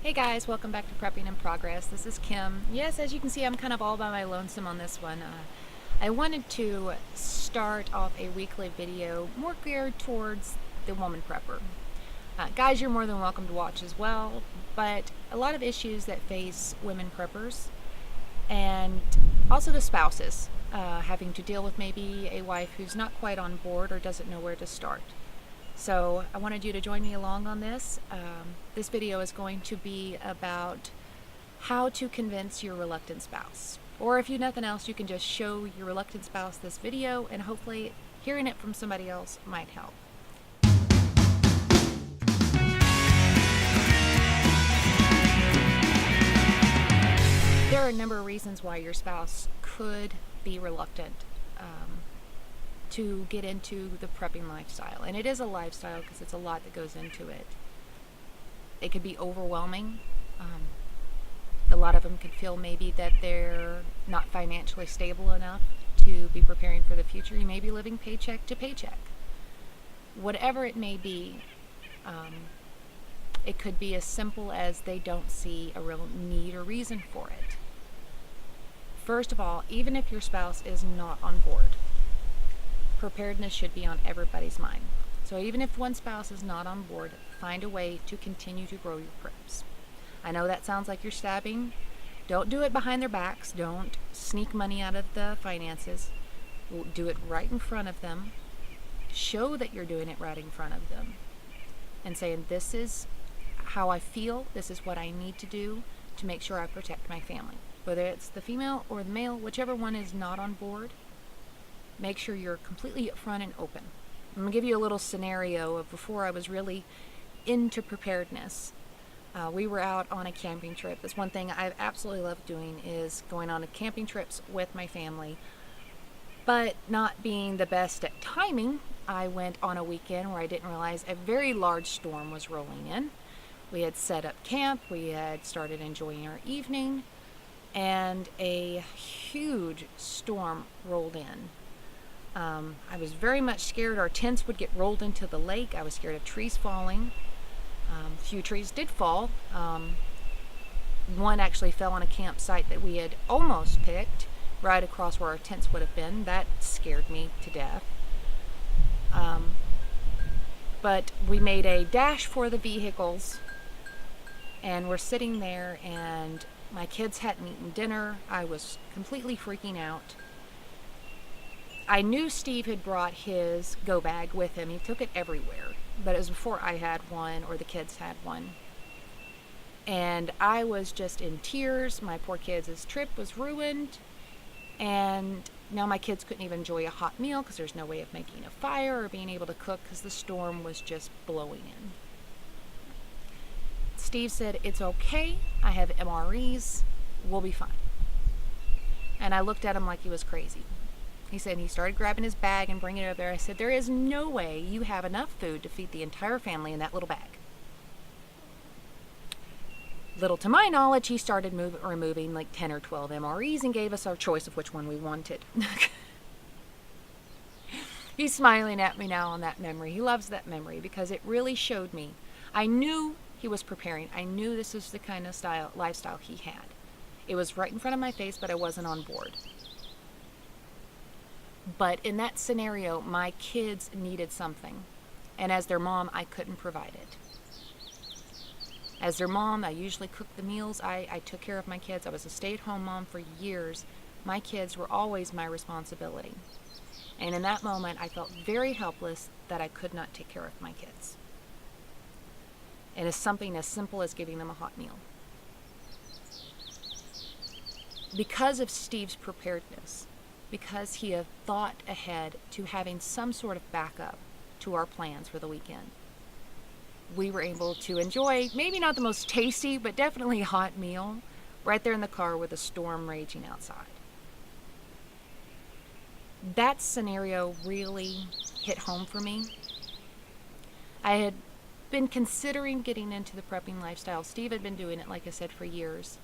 Hey guys, welcome back to Prepping in Progress. This is Kim. Yes, as you can see, I'm kind of all by my lonesome on this one. I wanted to start off a weekly video more geared towards the woman prepper. Guys, you're more than welcome to watch as well, but a lot of issues that face women preppers and also the spouses having to deal with maybe a wife who's not quite on board or doesn't know where to start. So I wanted you to join me along on this. This video is going to be about how to convince your reluctant spouse. Or if you nothing else, you can just show your reluctant spouse this video and hopefully hearing it from somebody else might help. There are a number of reasons why your spouse could be reluctant to get into the prepping lifestyle. And it is a lifestyle because it's a lot that goes into it. It could be overwhelming. A lot of them could feel maybe that they're not financially stable enough to be preparing for the future. You may be living paycheck to paycheck. Whatever it may be, it could be as simple as they don't see a real need or reason for it. First of all, even if your spouse is not on board, preparedness should be on everybody's mind. So even if one spouse is not on board, find a way to continue to grow your preps. I know that sounds like you're stabbing. Don't do it behind their backs. Don't sneak money out of the finances. Do it right in front of them. Show that you're doing it right in front of them. And saying, this is how I feel. This is what I need to do to make sure I protect my family. Whether it's the female or the male, whichever one is not on board, make sure you're completely upfront and open. I'm going to give you a little scenario of before I was really into preparedness. We were out on a camping trip. That's one thing I've absolutely loved doing, is going on camping trips with my family. But not being the best at timing, I went on a weekend where I didn't realize a very large storm was rolling in. We had set up camp, we had started enjoying our evening, and a huge storm rolled in. I was very much scared our tents would get rolled into the lake. I was scared of trees falling. A few trees did fall. One actually fell on a campsite that we had almost picked right across where our tents would have been. That scared me to death. But we made a dash for the vehicles, and we're sitting there, and my kids hadn't eaten dinner. I was completely freaking out. I knew Steve had brought his go bag with him. He took it everywhere, but it was before I had one or the kids had one. And I was just in tears. My poor kids' trip was ruined. And now my kids couldn't even enjoy a hot meal because there's no way of making a fire or being able to cook because the storm was just blowing in. Steve said, "It's okay. I have MREs. We'll be fine." And I looked at him like he was crazy. He said, he started grabbing his bag and bringing it over there. I said, "There is no way you have enough food to feed the entire family in that little bag." Little to my knowledge, he started removing like 10 or 12 MREs and gave us our choice of which one we wanted. He's smiling at me now on that memory. He loves that memory because it really showed me. I knew he was preparing. I knew this was the kind of lifestyle he had. It was right in front of my face, but I wasn't on board. But in that scenario, my kids needed something. And as their mom, I couldn't provide it. As their mom, I usually cooked the meals. I took care of my kids. I was a stay-at-home mom for years. My kids were always my responsibility. And in that moment, I felt very helpless that I could not take care of my kids. And it's something as simple as giving them a hot meal. Because of Steve's preparedness, because he had thought ahead to having some sort of backup to our plans for the weekend, we were able to enjoy maybe not the most tasty, but definitely a hot meal right there in the car with a storm raging outside. That scenario really hit home for me. I had been considering getting into the prepping lifestyle. Steve had been doing it, like I said, for years.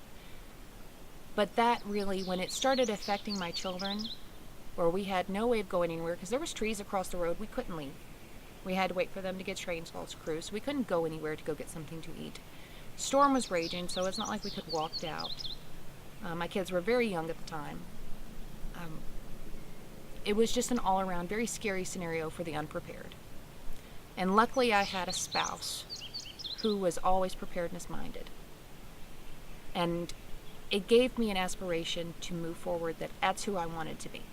But that really, when it started affecting my children, where we had no way of going anywhere because there was trees across the road, we couldn't leave. We had to wait for them to get trained to crew, so we couldn't go anywhere to go get something to eat. Storm was raging, so it's not like we could walk out. My kids were very young at the time. It was just an all-around very scary scenario for the unprepared. And luckily I had a spouse who was always preparedness minded. And it gave me an aspiration to move forward, that's who I wanted to be.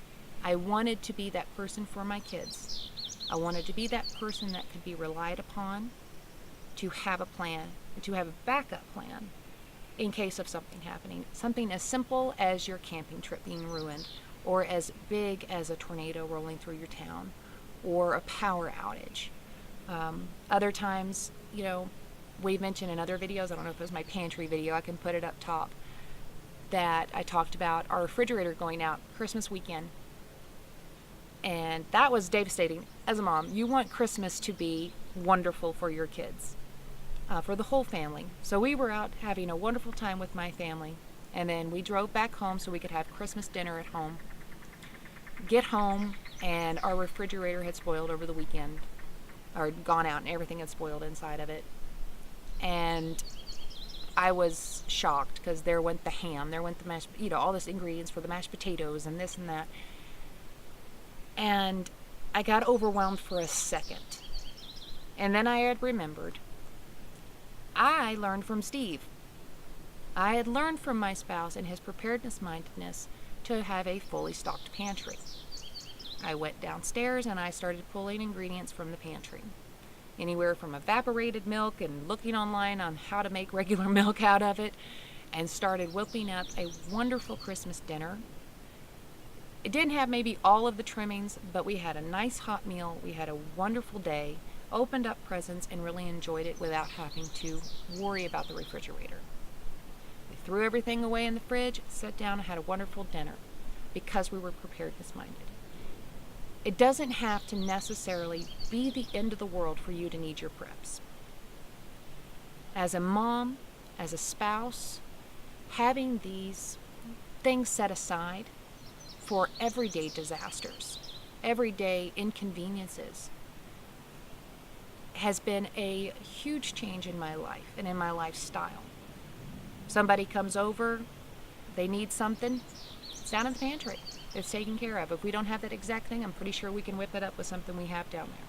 I wanted to be that person for my kids. I wanted to be that person that could be relied upon to have a plan, to have a backup plan in case of something happening. Something as simple as your camping trip being ruined, or as big as a tornado rolling through your town, or a power outage. Other times, we've mentioned in other videos, I don't know if it was my pantry video, I can put it up top, that I talked about our refrigerator going out Christmas weekend. And that was devastating. As a mom, you want Christmas to be wonderful for your kids, for the whole family. So we were out having a wonderful time with my family, and then we drove back home so we could have Christmas dinner at home. Get home, and our refrigerator had spoiled over the weekend, or gone out, and everything had spoiled inside of it. And I was shocked, because there went the ham, there went the mashed, all this ingredients for the mashed potatoes and this and that. And I got overwhelmed for a second. And then I had remembered, I learned from Steve. I had learned from my spouse and his preparedness mindedness to have a fully stocked pantry. I went downstairs and I started pulling ingredients from the pantry. Anywhere from evaporated milk and looking online on how to make regular milk out of it, and started whipping up a wonderful Christmas dinner. It didn't have maybe all of the trimmings, but we had a nice hot meal. We had a wonderful day, opened up presents, and really enjoyed it without having to worry about the refrigerator. We threw everything away in the fridge, sat down, and had a wonderful dinner because we were preparedness minded. It doesn't have to necessarily be the end of the world for you to need your preps. As a mom, as a spouse, having these things set aside for everyday disasters, everyday inconveniences, has been a huge change in my life and in my lifestyle. Somebody comes over, they need something, it's down in the pantry. It's taken care of. If we don't have that exact thing, I'm pretty sure we can whip it up with something we have down there.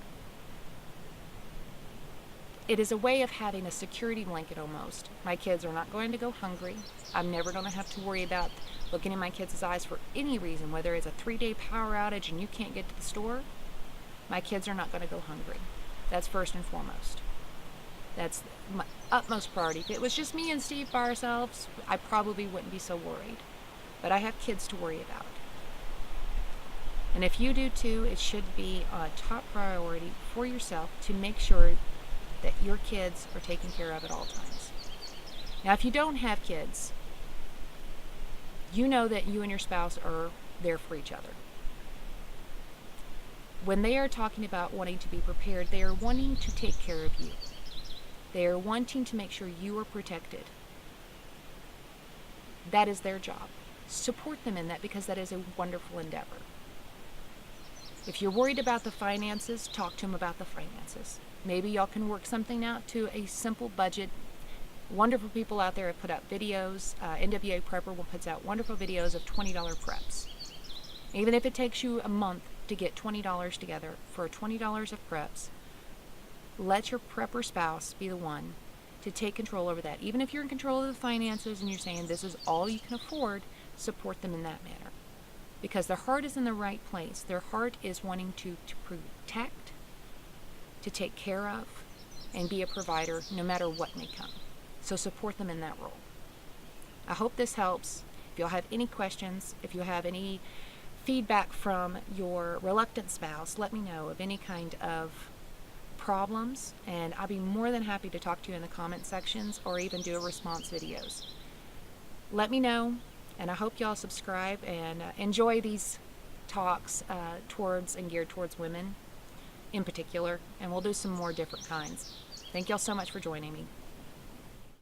It is a way of having a security blanket almost. My kids are not going to go hungry. I'm never going to have to worry about looking in my kids' eyes for any reason, whether it's a 3-day power outage and you can't get to the store. My kids are not going to go hungry. That's first and foremost. That's my utmost priority. If it was just me and Steve by ourselves, I probably wouldn't be so worried. But I have kids to worry about. And if you do too, it should be a top priority for yourself to make sure that your kids are taken care of at all times. Now, if you don't have kids, you know that you and your spouse are there for each other. When they are talking about wanting to be prepared, they are wanting to take care of you. They are wanting to make sure you are protected. That is their job. Support them in that, because that is a wonderful endeavor. If you're worried about the finances, talk to them about the finances. Maybe y'all can work something out to a simple budget. Wonderful people out there have put out videos. NWA Prepper will put out wonderful videos of $20 preps. Even if it takes you a month to get $20 together for $20 of preps, let your prepper spouse be the one to take control over that. Even if you're in control of the finances and you're saying this is all you can afford, support them in that manner. Because their heart is in the right place. Their heart is wanting to protect, to take care of, and be a provider no matter what may come. So support them in that role. I hope this helps. If you'll have any questions, if you have any feedback from your reluctant spouse, let me know of any kind of problems, and I'll be more than happy to talk to you in the comment sections or even do a response videos. Let me know. And I hope y'all subscribe and enjoy these talks towards and geared towards women in particular. And we'll do some more different kinds. Thank y'all so much for joining me.